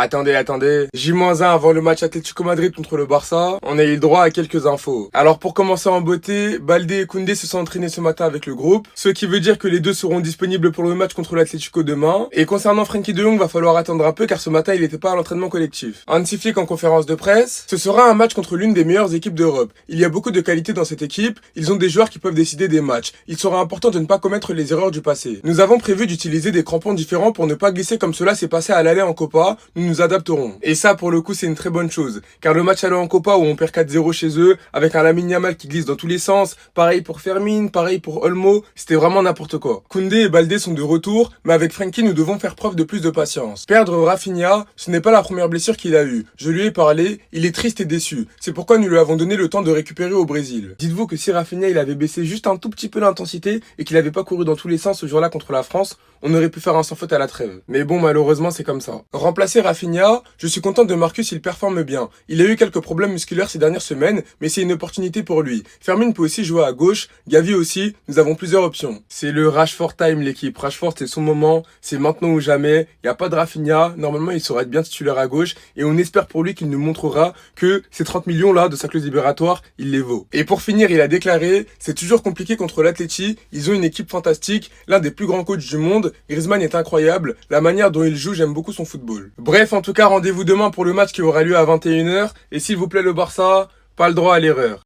Attendez. J-1 avant le match Atlético Madrid contre le Barça, on a eu le droit à quelques infos. Alors pour commencer en beauté, Baldé et Koundé se sont entraînés ce matin avec le groupe, ce qui veut dire que les deux seront disponibles pour le match contre l'Atlético demain. Et concernant Frenkie de Jong, va falloir attendre un peu car ce matin il n'était pas à l'entraînement collectif. Hansi Flick en conférence de presse, ce sera un match contre l'une des meilleures équipes d'Europe. Il y a beaucoup de qualité dans cette équipe, ils ont des joueurs qui peuvent décider des matchs. Il sera important de ne pas commettre les erreurs du passé. Nous avons prévu d'utiliser des crampons différents pour ne pas glisser comme cela s'est passé à l'aller en Copa, nous nous adapterons. Et ça pour le coup c'est une très bonne chose, car le match aller en Copa où on perd 4-0 chez eux, avec un Lamine Yamal qui glisse dans tous les sens, pareil pour Fermin, pareil pour Olmo, c'était vraiment n'importe quoi. Koundé et Baldé sont de retour, mais avec Frenkie nous devons faire preuve de plus de patience. Perdre Rafinha, ce n'est pas la première blessure qu'il a eue. Je lui ai parlé, il est triste et déçu. C'est pourquoi nous lui avons donné le temps de récupérer au Brésil. Dites-vous que si Rafinha il avait baissé juste un tout petit peu l'intensité et qu'il n'avait pas couru dans tous les sens ce jour-là contre la France, on aurait pu faire un sans faute à la trêve. Mais bon, malheureusement, c'est comme ça. Remplacer Rafinha, je suis content de Marcus, il performe bien. Il a eu quelques problèmes musculaires ces dernières semaines, mais c'est une opportunité pour lui. Fermin peut aussi jouer à gauche, Gavi aussi, nous avons plusieurs options. C'est le Rashford time l'équipe. Rashford c'est son moment, c'est maintenant ou jamais. Il n'y a pas de Rafinha, normalement il saura être bien titulaire à gauche, et on espère pour lui qu'il nous montrera que ces 30 millions là de sa clause libératoire, il les vaut. Et pour finir, il a déclaré, c'est toujours compliqué contre l'Atleti, ils ont une équipe fantastique, l'un des plus grands coachs du monde, Griezmann est incroyable, la manière dont il joue, j'aime beaucoup son football. Bref, en tout cas, rendez-vous demain pour le match qui aura lieu à 21h, et s'il vous plaît le Barça, pas le droit à l'erreur.